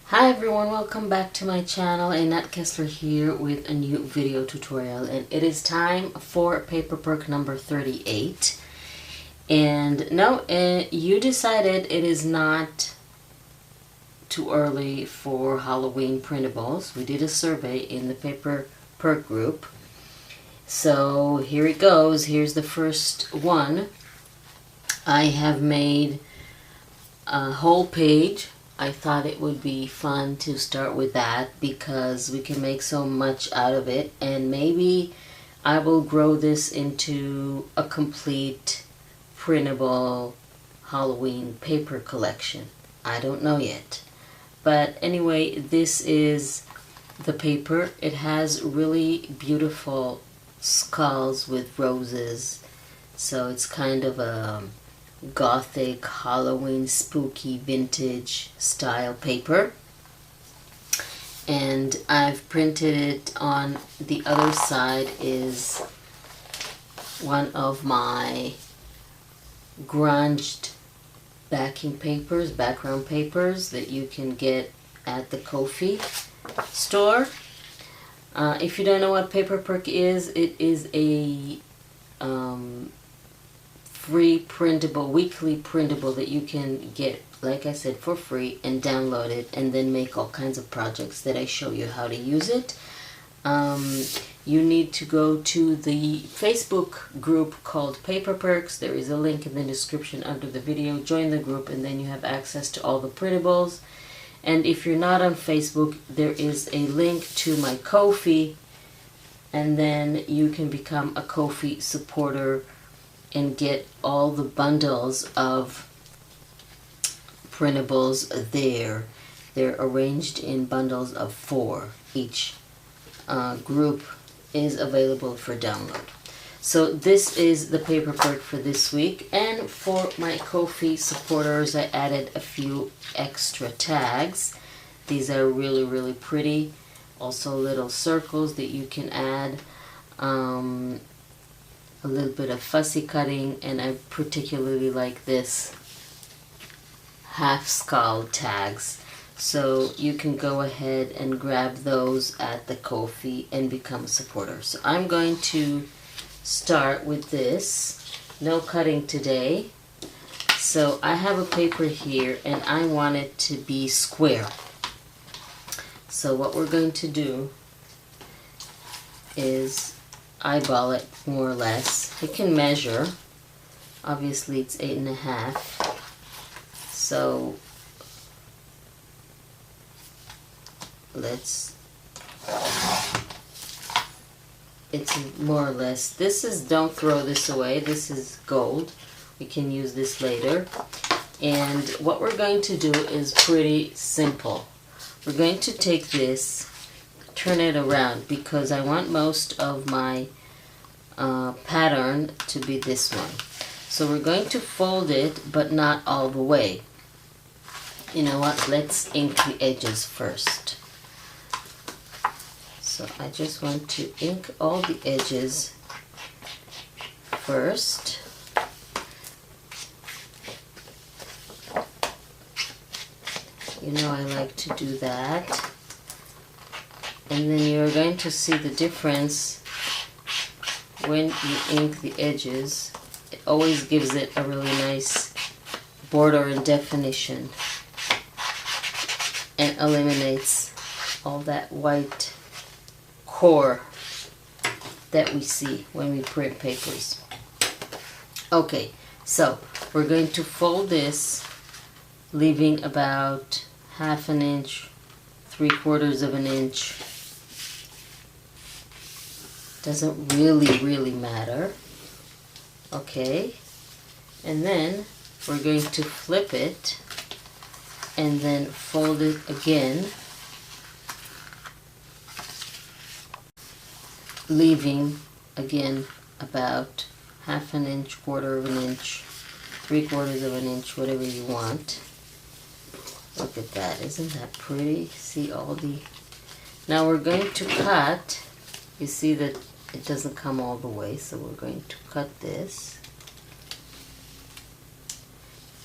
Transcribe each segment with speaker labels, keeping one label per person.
Speaker 1: Hi everyone, welcome back to my channel. Annette Kessler here with a new video tutorial, and it is time for paper perk number 38. And no, you decided it is not too early for Halloween printables. We did a survey in the paper perk group, so here it goes. Here's the first one. I have made a whole page. I thought it would be fun to start with that because we can make so much out of it, and maybe I will grow this into a complete printable Halloween paper collection. I don't know yet. But anyway, this is the paper. It has really beautiful skulls with roses, so it's kind of a gothic, Halloween, spooky, vintage style paper. And I've printed it on the other side is one of my grunged backing papers, background papers that you can get at the Ko-fi store. If you don't know what paper perk is, it is a free printable, weekly printable that you can get, like I said, for free and download it and then make all kinds of projects that I show you how to use it. You need to go to the Facebook group called Paper Perks. There is a link in the description under the video. Join the group and then you have access to all the printables. And if you're not on Facebook, there is a link to my Ko-fi, and then you can become a Ko-fi supporter and get all the bundles of printables there. They're arranged in bundles of 4. Each group is available for download. So this is the paper perk for this week, and for my Ko-fi supporters I added a few extra tags. These are really pretty. Also little circles that you can add. A little bit of fussy cutting, and I particularly like this half skull tags, so you can go ahead and grab those at the Ko-fi and become a supporter. So I'm going to start with this. No cutting today. So I have a paper here and I want it to be square. So what we're going to do is eyeball it more or less. It can measure. Obviously it's 8.5. So it's more or less. This is, don't throw this away. This is gold. We can use this later. And what we're going to do is pretty simple. We're going to take this, turn it around, because I want most of my pattern to be this one. So we're going to fold it, but not all the way. You know what? Let's ink the edges first. So I just want to ink all the edges first. You know I like to do that. And then you're going to see the difference when you ink the edges. It always gives it a really nice border and definition, and eliminates all that white core that we see when we print papers. Okay, so we're going to fold this, leaving about 1/2 inch, 3/4 of an inch. Doesn't really matter. Okay, and then we're going to flip it and then fold it again, leaving again about 1/2 inch, 1/4 of an inch, 3/4 of an inch, whatever you want. Look at that, isn't that pretty? See all the... Now we're going to cut. You see that it doesn't come all the way, so we're going to cut this.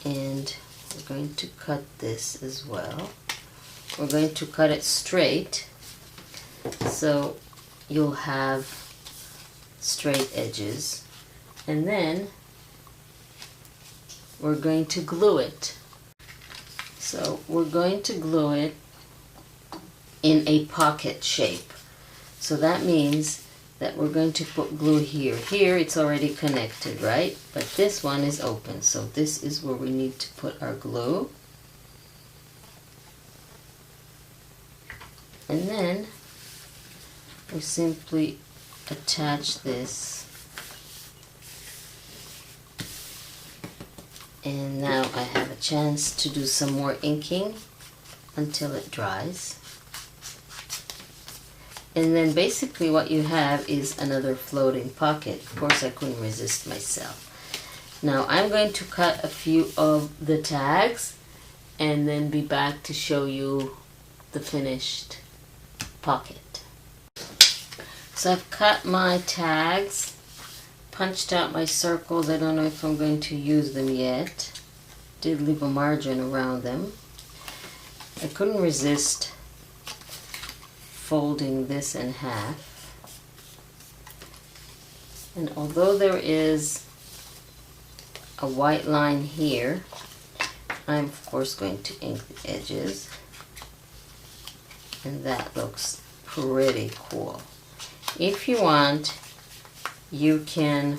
Speaker 1: And we're going to cut this as well. we're going to cut it straight so you'll have straight edges, and then we're going to glue it. So we're going to glue it in a pocket shape. So that means that we're going to put glue here. Here it's already connected, right? But this one is open, so this is where we need to put our glue. And then we simply attach this. And now I have a chance to do some more inking until it dries. And then basically what you have is another floating pocket. Of course, I couldn't resist myself. Now I'm going to cut a few of the tags and then be back to show you the finished pocket. So I've cut my tags, punched out my circles. I don't know if I'm going to use them yet. Did leave a margin around them. I couldn't resist folding this in half, and although there is a white line here, I'm of course going to ink the edges, and that looks pretty cool. If you want, you can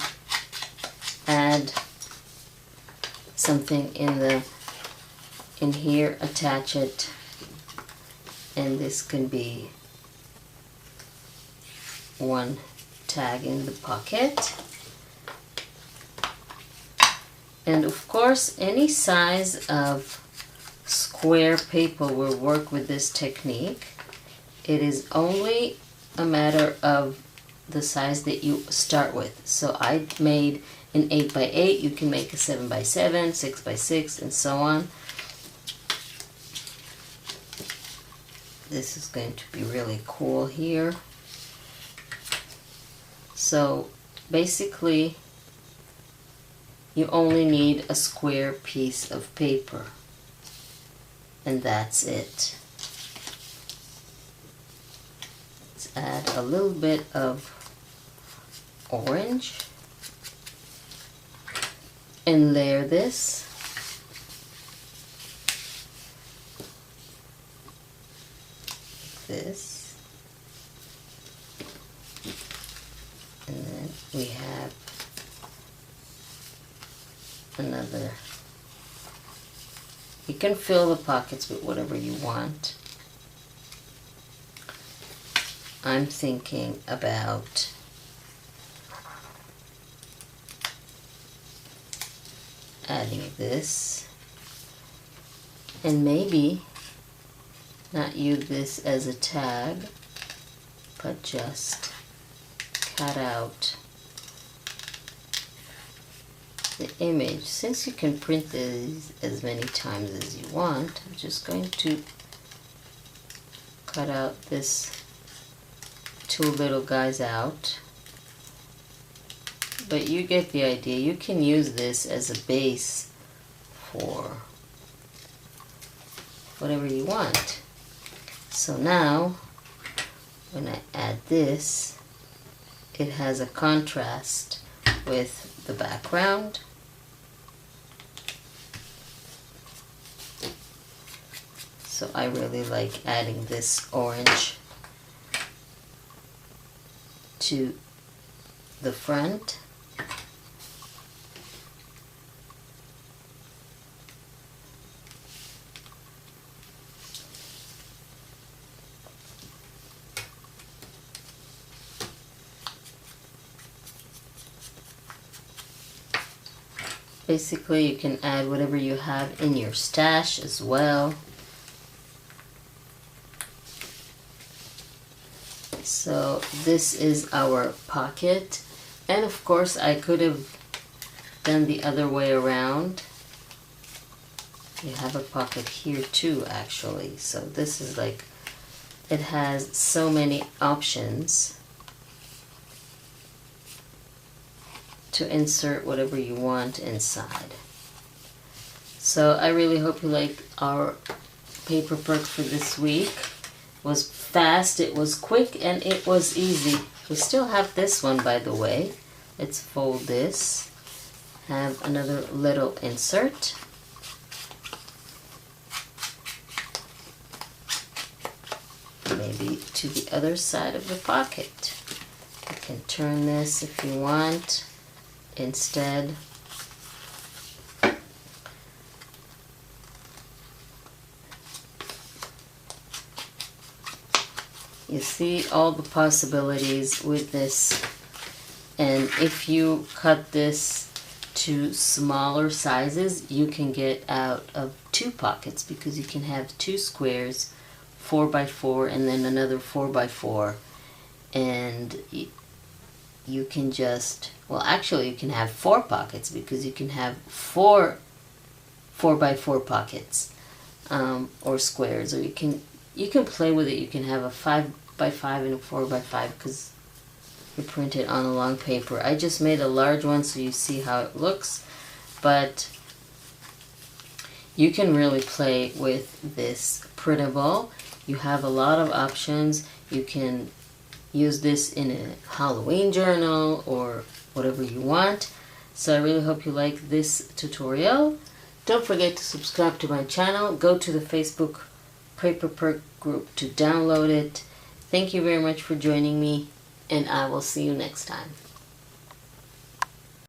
Speaker 1: add something in here, attach it, and this can be one tag in the pocket. And of course, any size of square paper will work with this technique. It is only a matter of the size that you start with. So I made an 8x8, you can make a 7x7, 6x6, and so on. This is going to be really cool here. So basically, you only need a square piece of paper, and that's it. Let's add a little bit of orange and layer this. This. And then we have another. You can fill the pockets with whatever you want. I'm thinking about adding this, and maybe not use this as a tag, but just cut out the image. Since you can print these as many times as you want, I'm just going to cut out this two little guys out. But you get the idea. You can use this as a base for whatever you want. So now, when I add this, it has a contrast with the background. So I really like adding this orange to the front. Basically, you can add whatever you have in your stash as well. So this is our pocket, and of course I could have done the other way around. You have a pocket here too, actually. So this is like, it has so many options to insert whatever you want inside. So I really hope you like our paper perk for this week. It was fast, it was quick, and it was easy. We still have this one, by the way. Let's fold this. Have another little insert. Maybe to the other side of the pocket. You can turn this if you want instead. You see all the possibilities with this, and if you cut this to smaller sizes, you can get out of 2 pockets, because you can have 2 squares, 4x4, and then another 4x4, and you can just, well, actually you can have 4 pockets, because you can have 4 4x4 pockets, or squares, or you can play with it. You can have a 5x5 and a 4x5, because you print it on a long paper. I just made a large one so you see how it looks, but you can really play with this printable. You have a lot of options. You can use this in a Halloween journal or whatever you want. So I really hope you like this tutorial. Don't forget to subscribe to my channel. Go to the Facebook Paper Perk group to download it. Thank you very much for joining me, and I will see you next time.